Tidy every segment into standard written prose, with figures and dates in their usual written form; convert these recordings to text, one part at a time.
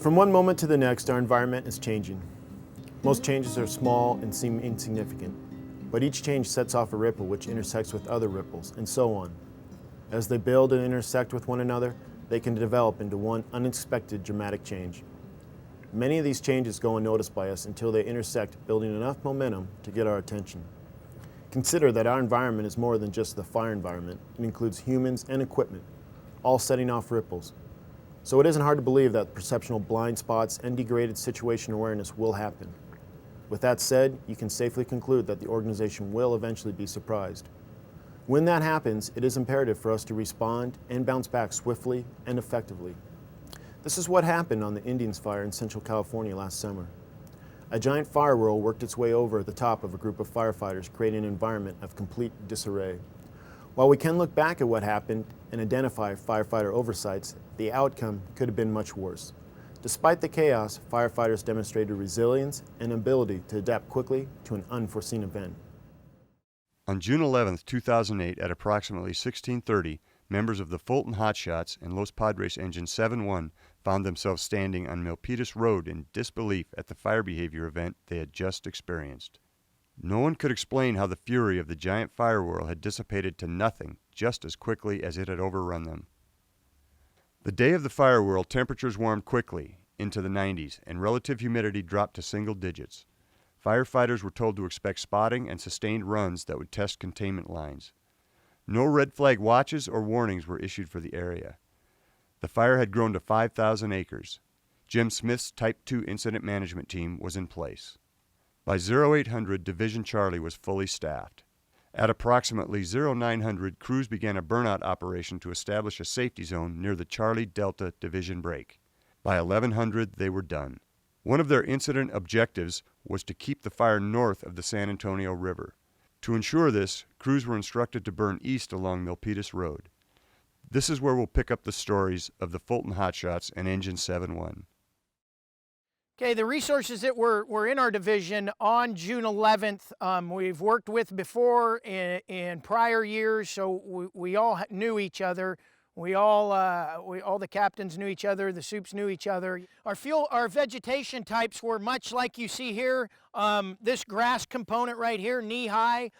From one moment to the next, our environment is changing. Most changes are small and seem insignificant, but each change sets off a ripple which intersects with other ripples, and so on. As they build and intersect with one another, they can develop into one unexpected dramatic change. Many of these changes go unnoticed by us until they intersect, building enough momentum to get our attention. Consider that our environment is more than just the fire environment. It includes humans and equipment, all setting off ripples. So it isn't hard to believe that perceptual blind spots and degraded situation awareness will happen. With that said, you can safely conclude that the organization will eventually be surprised. When that happens, it is imperative for us to respond and bounce back swiftly and effectively. This is what happened on the Indians fire in Central California last summer. A giant fire whirl worked its way over the top of a group of firefighters, creating an environment of complete disarray. While we can look back at what happened and identify firefighter oversights, the outcome could have been much worse. Despite the chaos, firefighters demonstrated resilience and ability to adapt quickly to an unforeseen event. On June 11, 2008, at approximately 16:30, members of the Fulton Hotshots and Los Padres Engine 7-1 found themselves standing on Milpitas Road in disbelief at the fire behavior event they had just experienced. No one could explain how the fury of the giant fire whirl had dissipated to nothing just as quickly as it had overrun them. The day of the fire whirl, temperatures warmed quickly into the 90s and relative humidity dropped to single digits. Firefighters were told to expect spotting and sustained runs that would test containment lines. No red flag watches or warnings were issued for the area. The fire had grown to 5,000 acres. Jim Smith's Type 2 incident management team was in place. By 0800, Division Charlie was fully staffed. At approximately 0900, crews began a burnout operation to establish a safety zone near the Charlie Delta Division break. By 1100, they were done. One of their incident objectives was to keep the fire north of the San Antonio River. To ensure this, crews were instructed to burn east along Milpitas Road. This is where we'll pick up the stories of the Fulton Hotshots and Engine 7-1. Okay, the resources that were in our division on June 11th, we've worked with before in prior years, so we all knew each other. All the captains knew each other, the soups knew each other. Our vegetation types were much like you see here. This grass component right here, knee high,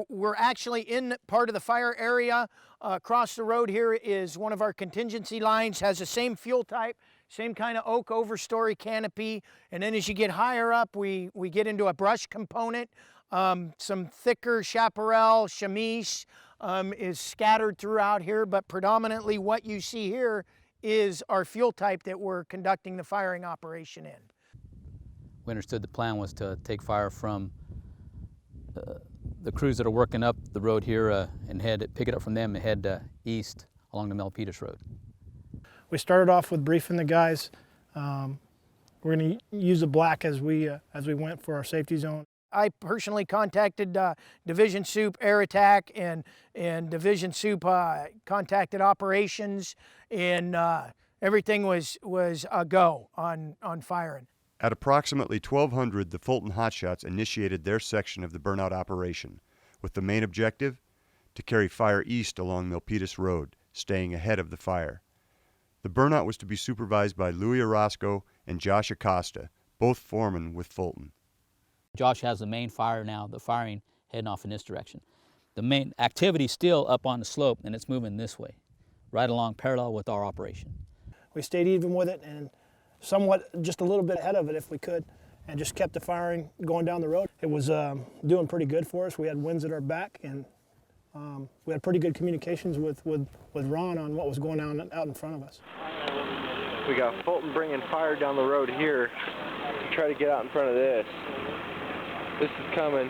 we're actually in part of the fire area. Across the road here is one of our contingency lines, has the same fuel type, same kind of oak overstory canopy. And then as you get higher up, we get into a brush component. Some thicker chaparral, chamise is scattered throughout here, but predominantly what you see here is our fuel type that we're conducting the firing operation in. We understood the plan was to take fire from the crews that are working up the road here and pick it up from them and head east along the Milpitas Road. We started off with briefing the guys. We're going to use the black as we went for our safety zone. I personally contacted Division Soup Air Attack and Division Soup contacted operations, and everything was a go on firing. At approximately 1200, the Fulton Hotshots initiated their section of the burnout operation, with the main objective to carry fire east along Milpitas Road, staying ahead of the fire. The burnout was to be supervised by Louis Orozco and Josh Acosta, both foremen with Fulton. Josh has the main fire now, the firing heading off in this direction. The main activity still up on the slope, and it's moving this way, right along parallel with our operation. We stayed even with it and somewhat just a little bit ahead of it if we could, and just kept the firing going down the road. It was doing pretty good for us. We had winds at our back, and we had pretty good communications with Ron on what was going on out in front of us. We got Fulton bringing fire down the road here to try to get out in front of this. This is coming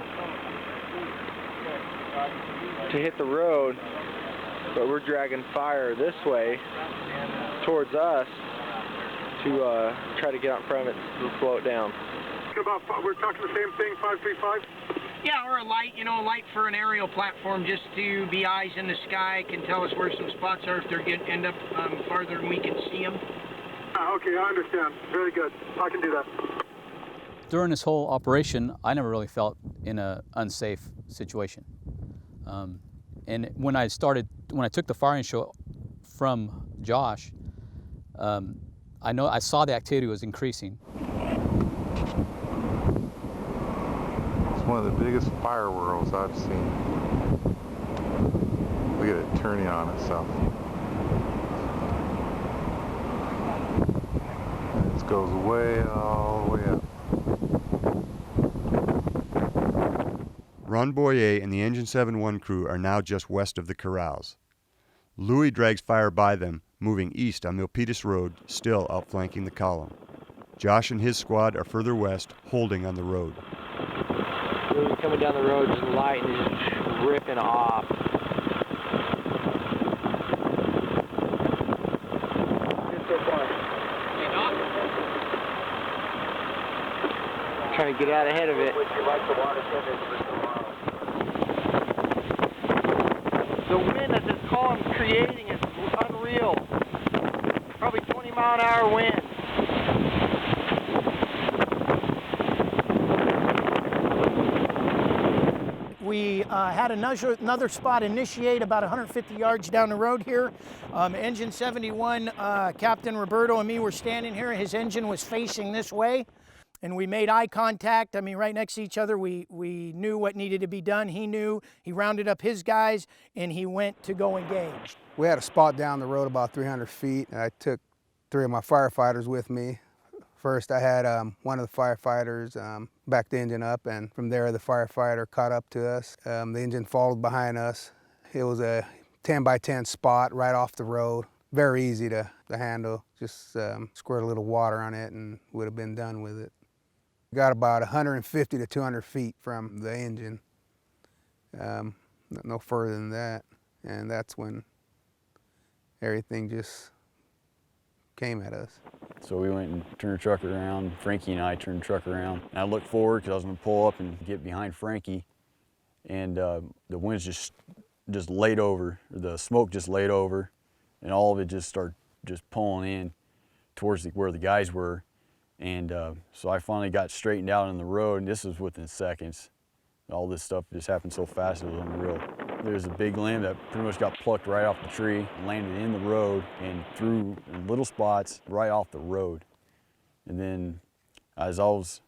to hit the road, but we're dragging fire this way towards us to try to get out in front of it and slow it down. We're talking the same thing, 535? Yeah, or a light, a light for an aerial platform, just to be eyes in the sky, can tell us where some spots are if they're going to end up farther and we can see them. Okay, I understand. Very good. I can do that. During this whole operation, I never really felt in an unsafe situation. And when I took the firing show from Josh, I saw the activity was increasing. It's one of the biggest fire whirls I've seen. Look at it turning on itself. And it goes way all the way up. Ron Boyer and the Engine 7-1 crew are now just west of the corrals. Louis drags fire by them, moving east on Milpitas Road, still outflanking the column. Josh and his squad are further west, holding on the road. Louis coming down the road, just light and just ripping off. Trying to get out ahead of it. The wind that this column's creating is unreal. Probably 20-mile-an-hour wind. We had another spot initiate about 150 yards down the road here. Engine 71, Captain Roberto and me were standing here. His engine was facing this way. And we made eye contact. I mean, right next to each other. We knew what needed to be done. He knew. He rounded up his guys, and he went to go engage. We had a spot down the road about 300 feet, and I took 3 of my firefighters with me. First, I had one of the firefighters back the engine up, and from there, the firefighter caught up to us. The engine followed behind us. It was a 10 by 10 spot right off the road. Very easy to handle. Just squirt a little water on it, and would have been done with it. Got about 150 to 200 feet from the engine, no further than that, and that's when everything just came at us. So we went and turned the truck around. Frankie and I turned the truck around. And I looked forward because I was going to pull up and get behind Frankie, and the wind's just laid over, the smoke just laid over, and all of it just started just pulling in towards where the guys were. And so I finally got straightened out on the road, and this was within seconds. All this stuff just happened so fast, it was unreal. There's a big limb that pretty much got plucked right off the tree, landed in the road, and threw in little spots right off the road. And then as I was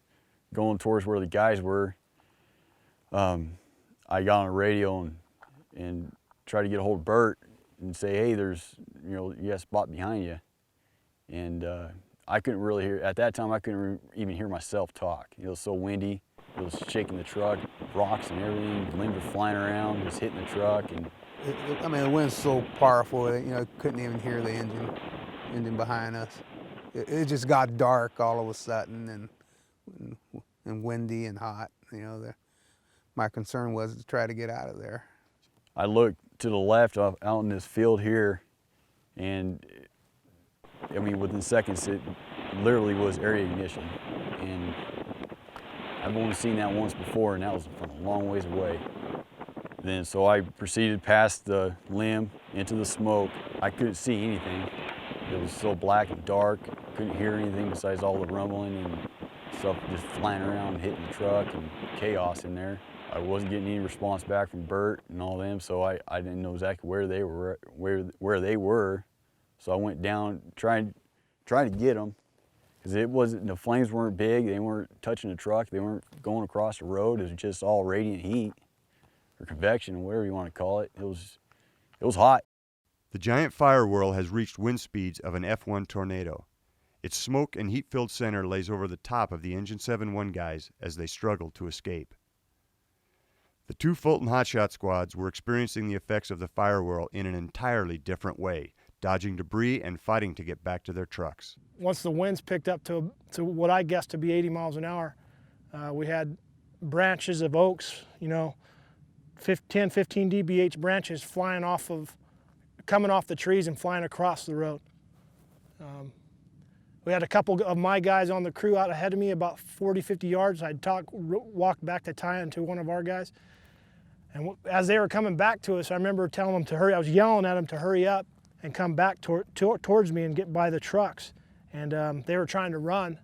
going towards where the guys were, I got on the radio and tried to get a hold of Bert and say, hey, there's, you got a spot behind you. And I couldn't really hear, at that time I couldn't even hear myself talk. It was so windy, it was shaking the truck, rocks and everything, limbs were flying around, just hitting the truck. And I mean, the wind's so powerful that, couldn't even hear the engine behind us. It just got dark all of a sudden and windy and hot. My concern was to try to get out of there. I looked to the left out in this field here, and I mean, within seconds, it literally was area ignition. And I've only seen that once before, and that was from a long ways away. Then, so I proceeded past the limb into the smoke. I couldn't see anything. It was so black and dark. Couldn't hear anything besides all the rumbling and stuff just flying around and hitting the truck and chaos in there. I wasn't getting any response back from Bert and all them, so I didn't know exactly where they were. So I went down, trying to get them, because the flames weren't big, they weren't touching the truck, they weren't going across the road. It was just all radiant heat, or convection, whatever you want to call it. It was hot. The giant fire whirl has reached wind speeds of an F1 tornado. Its smoke and heat-filled center lays over the top of the Engine 7-1 guys as they struggle to escape. The 2 Fulton hotshot squads were experiencing the effects of the fire whirl in an entirely different way, dodging debris and fighting to get back to their trucks. Once the winds picked up to what I guessed to be 80 miles an hour, we had branches of oaks, 10, 15 dBH branches coming off the trees and flying across the road. We had a couple of my guys on the crew out ahead of me about 40, 50 yards. I'd walk back to tie into one of our guys. And as they were coming back to us, I remember telling them to hurry. I was yelling at them to hurry up and come back towards me and get by the trucks. And they were trying to run,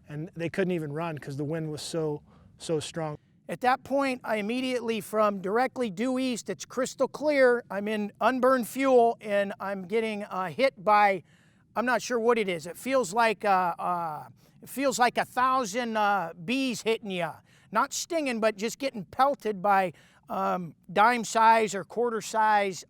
and they couldn't even run because the wind was so strong. At that point, I immediately, from directly due east, it's crystal clear, I'm in unburned fuel, and I'm getting hit by I'm not sure what it is. It feels like 1,000 bees hitting you. Not stinging, but just getting pelted by dime size or quarter size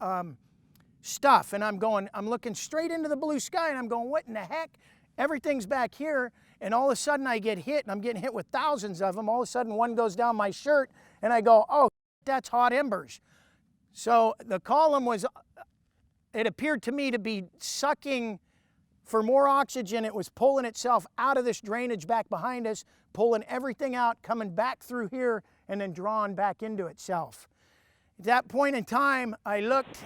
stuff. And I'm looking straight into the blue sky and I'm going, what in the heck? Everything's back here. And all of a sudden I get hit, and I'm getting hit with thousands of them. All of a sudden one goes down my shirt and I go, oh, that's hot embers. So the column was, it appeared to me to be sucking for more oxygen. It was pulling itself out of this drainage back behind us, pulling everything out, coming back through here, and then drawing back into itself. At that point in time, I looked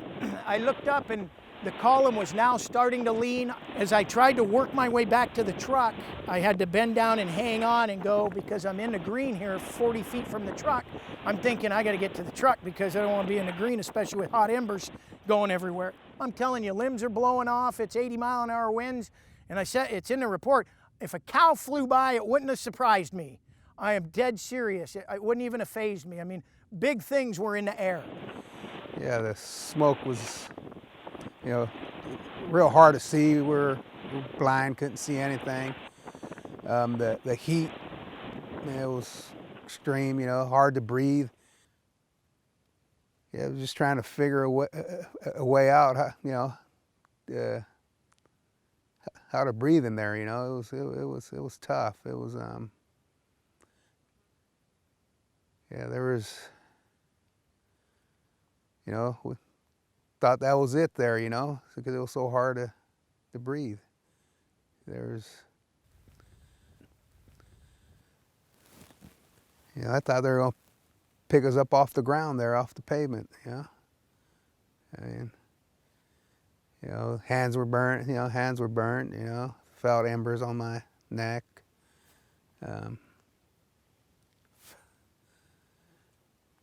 up, and the column was now starting to lean. As I tried to work my way back to the truck, I had to bend down and hang on and go, because I'm in the green here 40 feet from the truck. I'm thinking I got to get to the truck because I don't want to be in the green, especially with hot embers going everywhere. I'm telling you, limbs are blowing off. It's 80-mile-an-hour winds. And I said, it's in the report. If a cow flew by, it wouldn't have surprised me. I am dead serious. It wouldn't even have fazed me. I mean, big things were in the air. Yeah, the smoke was, you know, real hard to see. We were blind, couldn't see anything. The heat, it was extreme, you know, hard to breathe. Yeah, I was just trying to figure a way out, you know, how to breathe in there. You know, it was tough. It was yeah, there was, you know, we thought that was it there, you know, because it was so hard to breathe. There's, you know, I thought they were going to pick us up off the ground there, off the pavement, you know. I mean, you know, hands were burnt, you know, felt embers on my neck.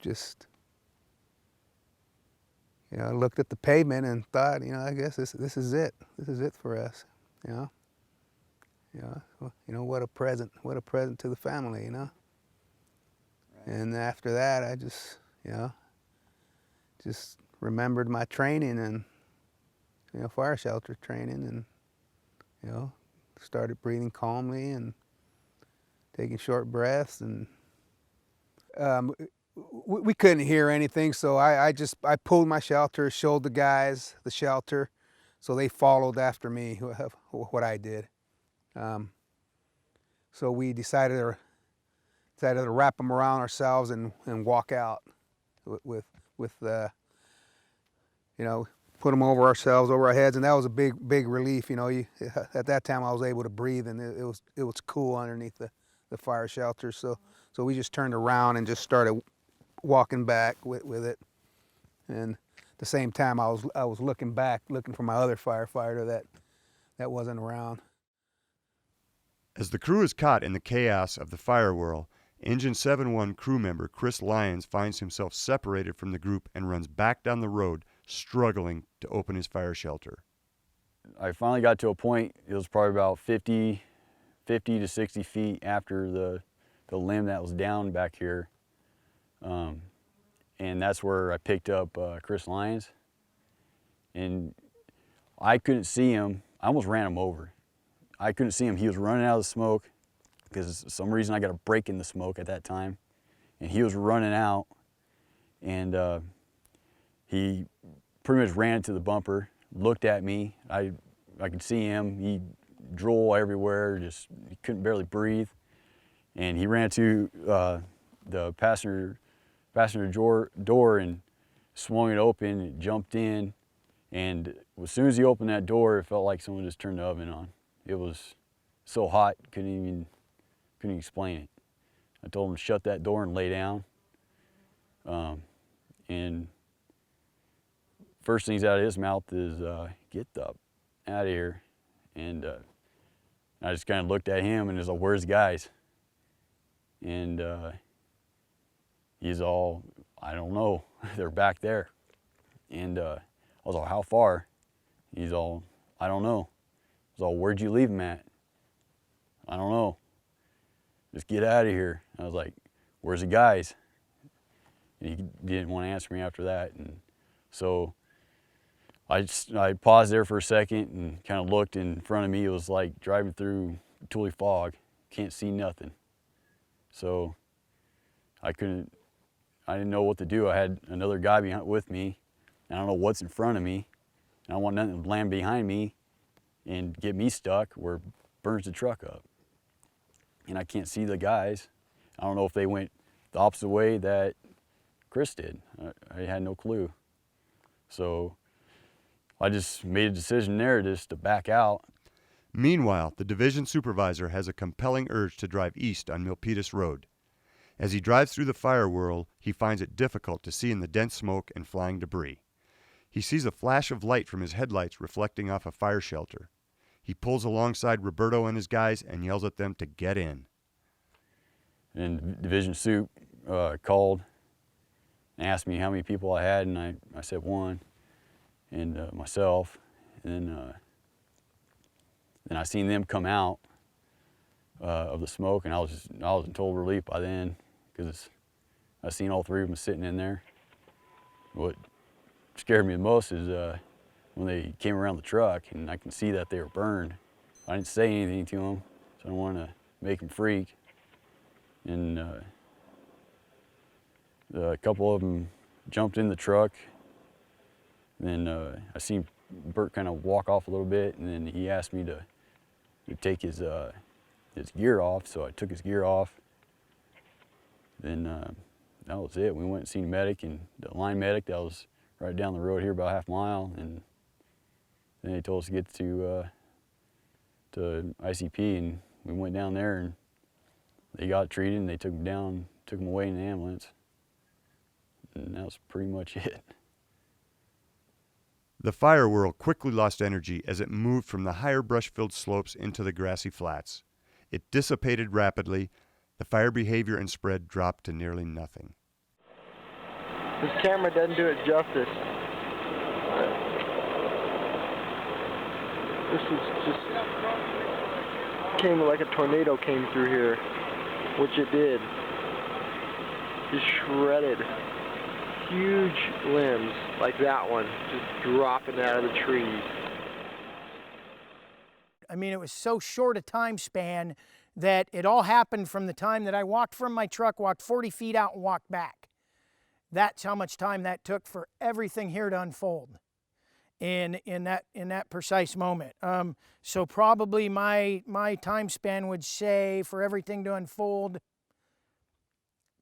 Just, you know, looked at the pavement and thought, you know, I guess this is it. This is it for us, you know. You know, what a present to the family, you know. And after that, I just, you know, just remembered my training and, you know, fire shelter training, and, you know, started breathing calmly and taking short breaths. And we couldn't hear anything, so I pulled my shelter, showed the guys the shelter, so they followed after me, what I did. So we decided to wrap them around ourselves and walk out with you know, put them over ourselves, over our heads, and that was a big relief. You know, at that time I was able to breathe, and it was cool underneath the fire shelter. So we just turned around and just started walking back with it. And at the same time I was looking back, looking for my other firefighter that wasn't around. As the crew is caught in the chaos of the fire whirl, Engine 7-1 crew member Chris Lyons finds himself separated from the group and runs back down the road, struggling to open his fire shelter. I finally got to a point, it was probably about 50 to 60 feet after the limb that was down back here. And that's where I picked up Chris Lyons. And I couldn't see him. I almost ran him over. I couldn't see him. He was running out of the smoke, because for some reason I got a break in the smoke at that time. And he was running out, and he pretty much ran into the bumper, looked at me. I could see him. He drool everywhere, he couldn't barely breathe. And he ran to the passenger door and swung it open, jumped in, and as soon as he opened that door, it felt like someone just turned the oven on. It was so hot, couldn't explain it. I told him to shut that door and lay down. And first things out of his mouth is, get the out of here. And I just kind of looked at him and was like, where's the guys? And he's all, I don't know, they're back there. And I was like, how far? He's all, I don't know. I was all, where'd you leave him at? I don't know. Just get out of here. I was like, where's the guys? And he didn't want to answer me after that. And so I paused there for a second and kind of looked in front of me. It was like driving through totally fog. Can't see nothing. So I didn't know what to do. I had another guy with me. And I don't know what's in front of me. And I want nothing to land behind me and get me stuck where it burns the truck up. And I can't see the guys. I don't know if they went the opposite way that Chris did. I had no clue. So I just made a decision there just to back out. Meanwhile, the division supervisor has a compelling urge to drive east on Milpitas Road. As he drives through the fire whirl, he finds it difficult to see in the dense smoke and flying debris. He sees a flash of light from his headlights reflecting off a fire shelter. He pulls alongside Roberto and his guys and yells at them to get in. And Division Sup called and asked me how many people I had, and I said one, and myself. And then I seen them come out of the smoke, and I was in total relief by then, because I seen all three of them sitting in there. What scared me the most is when they came around the truck, and I can see that they were burned. I didn't say anything to them, so I don't want to make them freak. And a couple of them jumped in the truck. Then I seen Bert kind of walk off a little bit, and then he asked me to take his gear off, so I took his gear off. Then that was it. We went and seen a medic, and the line medic that was right down the road here, about half a mile, and then they told us to get to ICP, and we went down there, and they got treated, and they took him away in the ambulance, and that was pretty much it. The fire whirl quickly lost energy as it moved from the higher brush-filled slopes into the grassy flats. It dissipated rapidly. The fire behavior and spread dropped to nearly nothing. This camera doesn't do it justice. This was just came like a tornado came through here, which it did. Just shredded. Huge limbs like that one, just dropping out of the trees. I mean, it was so short a time span that it all happened from the time that I walked from my truck, walked 40 feet out and walked back. That's how much time that took for everything here to unfold in that precise moment. So probably my time span would say for everything to unfold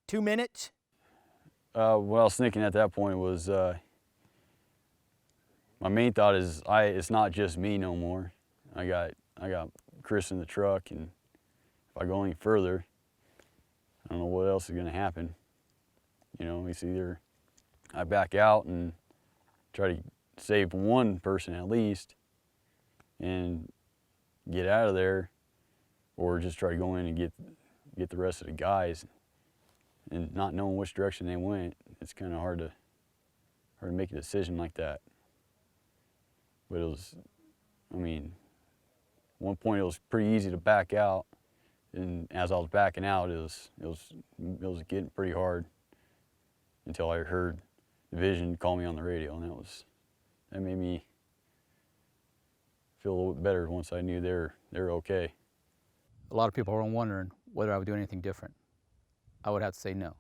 2 minutes. What I was thinking at that point was, my main thought is, it's not just me no more. I got Chris in the truck, and if I go any further, I don't know what else is going to happen. You know, it's either I back out and try to save one person at least and get out of there, or just try to go in and get the rest of the guys. And not knowing which direction they went, it's kind of hard to make a decision like that. But it was, I mean, at one point it was pretty easy to back out, and as I was backing out, it was getting pretty hard until I heard Division call me on the radio, and that made me feel a little bit better once I knew they're okay. A lot of people are wondering whether I would do anything different. I would have to say no.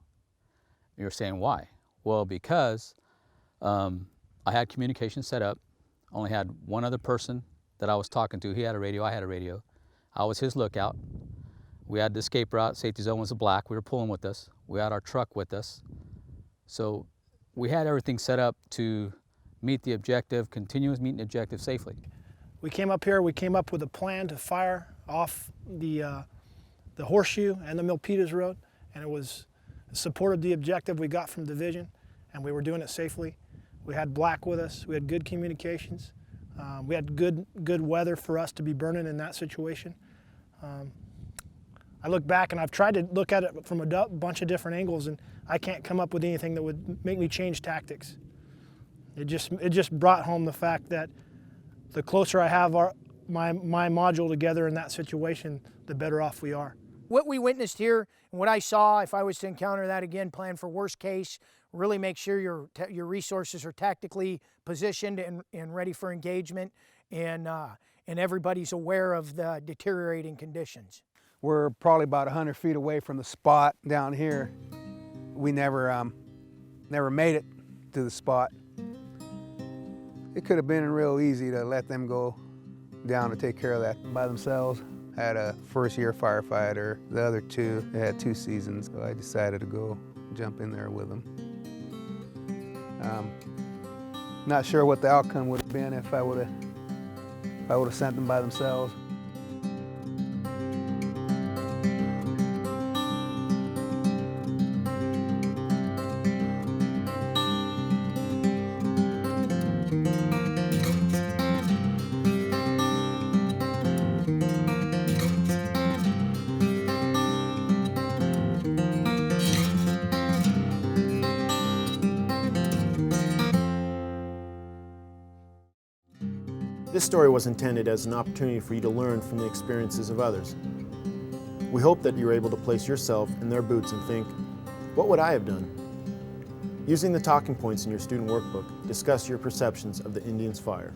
You're saying why? Well, because I had communication set up. Only had one other person that I was talking to. He had a radio, I had a radio. I was his lookout. We had the escape route. Safety zone was a black. We were pulling with us. We had our truck with us. So we had everything set up to meet the objective, continuous meeting the objective safely. We came up here, we came up with a plan to fire off the horseshoe and the Milpitas Road, and it supported the objective we got from Division, and we were doing it safely. We had black with us, we had good communications, we had good weather for us to be burning in that situation. I look back and I've tried to look at it from a bunch of different angles, and I can't come up with anything that would make me change tactics. It just brought home the fact that the closer I have my module together in that situation, the better off we are. what we witnessed here and what I saw, if I was to encounter that again, plan for worst case, really make sure your resources are tactically positioned and ready for engagement, and everybody's aware of the deteriorating conditions. We're probably about 100 feet away from the spot down here. We never made it to the spot. It could have been real easy to let them go down to take care of that by themselves. I had a first-year firefighter. The other two, they had 2 seasons, so I decided to go jump in there with them. Not sure what the outcome would have been if I would have sent them by themselves. This story was intended as an opportunity for you to learn from the experiences of others. We hope that you're able to place yourself in their boots and think, what would I have done? Using the talking points in your student workbook, discuss your perceptions of the Indians' fire.